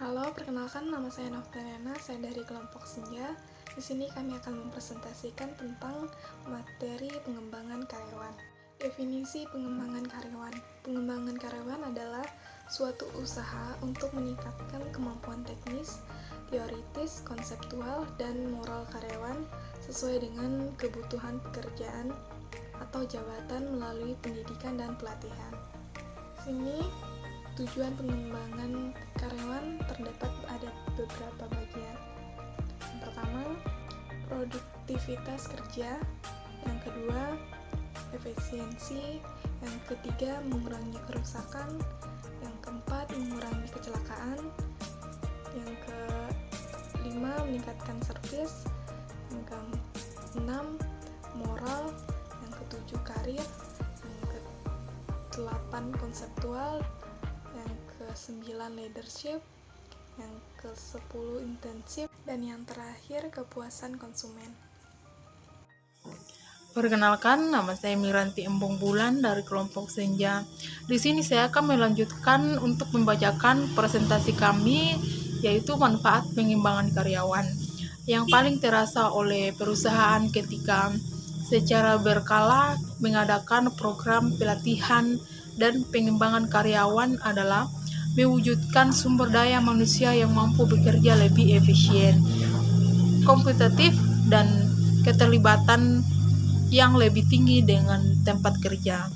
Halo, perkenalkan nama saya Noftaliana, saya dari kelompok Senja. Di sini kami akan mempresentasikan tentang materi pengembangan karyawan. Definisi pengembangan karyawan. Pengembangan karyawan adalah suatu usaha untuk meningkatkan kemampuan teknis, teoritis, konseptual, dan moral karyawan sesuai dengan kebutuhan pekerjaan atau jabatan melalui pendidikan dan pelatihan. Sini tujuan pengembangan karyawan terdapat ada beberapa bagian. Yang pertama, produktivitas kerja. Yang kedua, efisiensi. Yang ketiga, mengurangi kerusakan. Yang keempat, mengurangi kecelakaan. Yang kelima, meningkatkan servis. Yang keenam, moral. Yang ketujuh, karir. Yang kedelapan, konseptual. Yang ke-9 leadership, yang ke-10 internship, dan yang terakhir kepuasan konsumen. Perkenalkan, nama saya Miranti Embong Bulan dari kelompok Senja. Di sini saya akan melanjutkan untuk membacakan presentasi kami, yaitu manfaat pengembangan karyawan yang paling terasa oleh perusahaan ketika secara berkala mengadakan program pelatihan dan pengembangan karyawan adalah mewujudkan sumber daya manusia yang mampu bekerja lebih efisien, kompetitif, dan keterlibatan yang lebih tinggi dengan tempat kerja.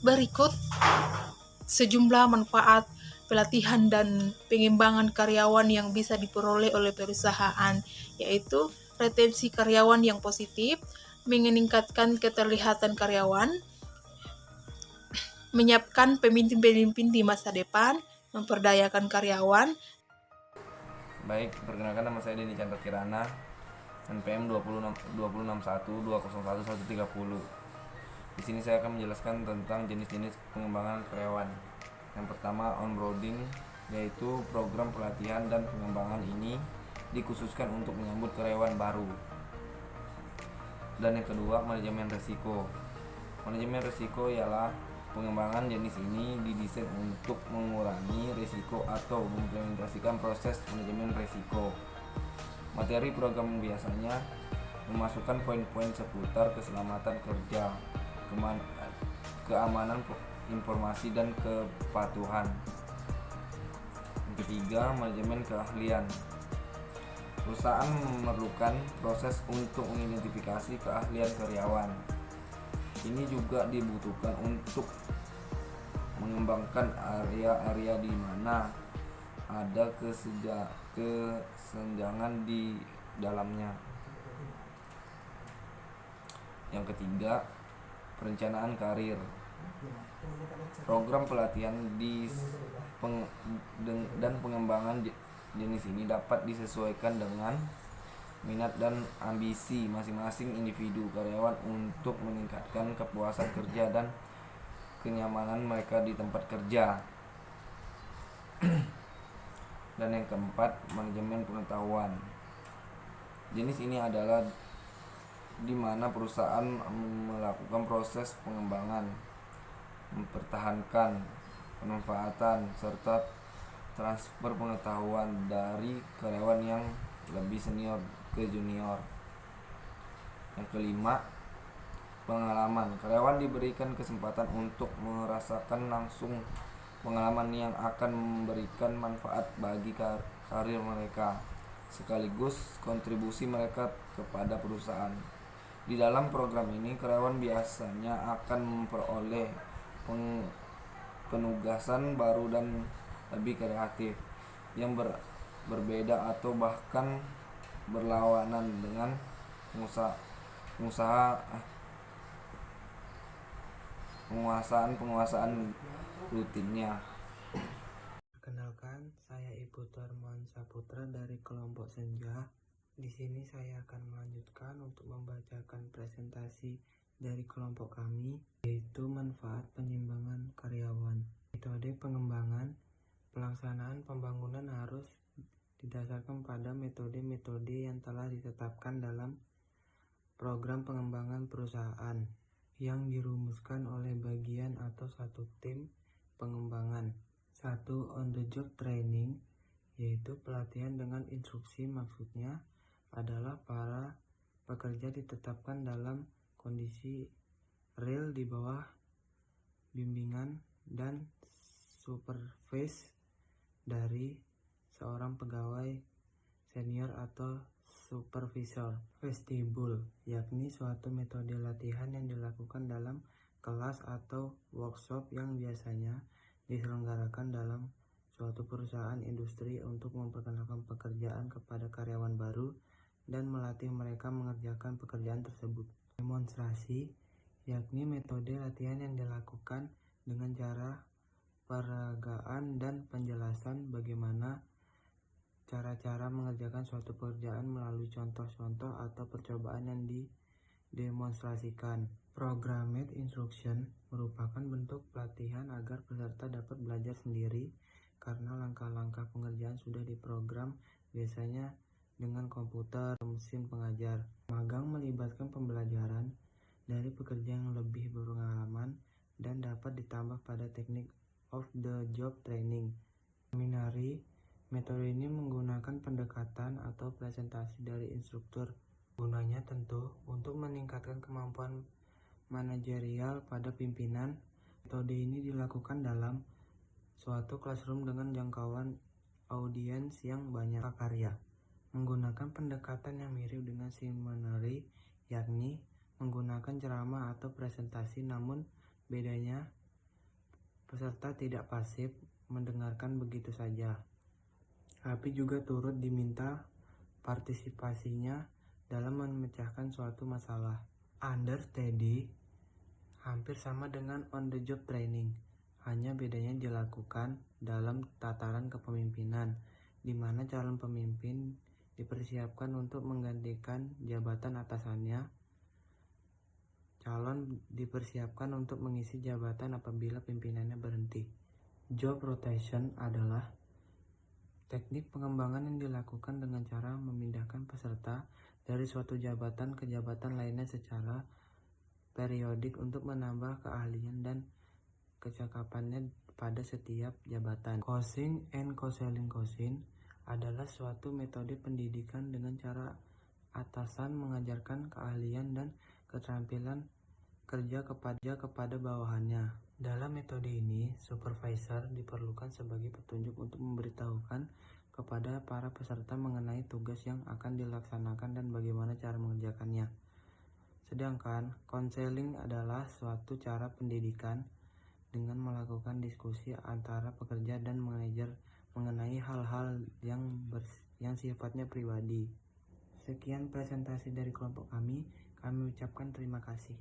Berikut sejumlah manfaat pelatihan dan pengembangan karyawan yang bisa diperoleh oleh perusahaan, yaitu retensi karyawan yang positif, meningkatkan keterlihatan karyawan, menyiapkan pemimpin-pemimpin di masa depan, memperdayakan karyawan. Baik, perkenalkan nama saya Denny Chandra Kirana, NPM 2061201130. Di sini saya akan menjelaskan tentang jenis-jenis pengembangan karyawan. Yang pertama, onboarding, yaitu program pelatihan dan pengembangan ini dikhususkan untuk menyambut karyawan baru. Dan yang kedua, manajemen risiko. Manajemen risiko ialah pengembangan jenis ini didesain untuk mengurangi risiko atau mengimplementasikan proses manajemen risiko. Materi program biasanya memasukkan poin-poin seputar keselamatan kerja, keamanan informasi, dan kepatuhan. Yang ketiga, manajemen keahlian. Perusahaan memerlukan proses untuk mengidentifikasi keahlian karyawan. Ini juga dibutuhkan untuk mengembangkan area-area di mana ada kesenjangan di dalamnya. Yang ketiga, perencanaan karir. Program pelatihan dan pengembangan jenis ini dapat disesuaikan dengan minat dan ambisi masing-masing individu karyawan untuk meningkatkan kepuasan kerja dan kenyamanan mereka di tempat kerja. Dan yang keempat, manajemen pengetahuan. Jenis ini adalah di mana perusahaan melakukan proses pengembangan, mempertahankan, pemanfaatan, serta transfer pengetahuan dari karyawan yang lebih senior ke junior. Yang kelima, pengalaman. Karyawan diberikan kesempatan untuk merasakan langsung pengalaman yang akan memberikan manfaat bagi karir mereka, sekaligus kontribusi mereka kepada perusahaan. Di dalam program ini, karyawan biasanya akan memperoleh penugasan baru dan lebih kreatif yang berbeda atau bahkan berlawanan dengan penguasaan rutinnya. Perkenalkan, saya Ibu Darman Saputra dari kelompok Senja. Di sini saya akan melanjutkan untuk membacakan presentasi dari kelompok kami, yaitu manfaat pengembangan karyawan. Metode pengembangan. Pelaksanaan pembangunan harus didasarkan pada metode-metode yang telah ditetapkan dalam program pengembangan perusahaan yang dirumuskan oleh bagian atau satu tim pengembangan. 1. On the job training. yaitu pelatihan dengan instruksi. Maksudnya adalah para pekerja ditetapkan dalam kondisi real di bawah bimbingan dan supervisi dari seorang pegawai senior atau supervisor. Vestibul, yakni suatu metode latihan yang dilakukan dalam kelas atau workshop yang biasanya diselenggarakan dalam suatu perusahaan industri untuk memperkenalkan pekerjaan kepada karyawan baru dan melatih mereka mengerjakan pekerjaan tersebut. Demonstrasi, yakni metode latihan yang dilakukan dengan cara peragaan dan penjelasan bagaimana cara-cara mengerjakan suatu pekerjaan melalui contoh-contoh atau percobaan yang didemonstrasikan. Programmed instruction merupakan bentuk pelatihan agar peserta dapat belajar sendiri karena langkah-langkah pengerjaan sudah diprogram, biasanya dengan komputer atau mesin pengajar. Magang melibatkan pembelajaran dari pekerja yang lebih berpengalaman dan dapat ditambah pada teknik of the job training. Seminari, metode ini menggunakan pendekatan atau presentasi dari instruktur. Gunanya tentu untuk meningkatkan kemampuan manajerial pada pimpinan. Metode ini dilakukan dalam suatu classroom dengan jangkauan audiens yang banyak. Karya menggunakan pendekatan yang mirip dengan seminari, yakni menggunakan ceramah atau presentasi, namun bedanya peserta tidak pasif mendengarkan begitu saja, tapi juga turut diminta partisipasinya dalam memecahkan suatu masalah. Understudy hampir sama dengan on the job training, hanya bedanya dilakukan dalam tataran kepemimpinan, di mana calon pemimpin dipersiapkan untuk menggantikan jabatan atasannya. Calon dipersiapkan untuk mengisi jabatan apabila pimpinannya berhenti. Job rotation adalah teknik pengembangan yang dilakukan dengan cara memindahkan peserta dari suatu jabatan ke jabatan lainnya secara periodik untuk menambah keahlian dan kecakapannya pada setiap jabatan. Coaching and counseling adalah suatu metode pendidikan dengan cara atasan mengajarkan keahlian dan keterampilan kerja kepada bawahannya. Dalam metode ini, supervisor diperlukan sebagai petunjuk untuk memberitahukan kepada para peserta mengenai tugas yang akan dilaksanakan dan bagaimana cara mengerjakannya. Sedangkan konseling adalah suatu cara pendidikan dengan melakukan diskusi antara pekerja dan manajer mengenai hal-hal yang sifatnya pribadi. Sekian presentasi dari kelompok kami ucapkan terima kasih.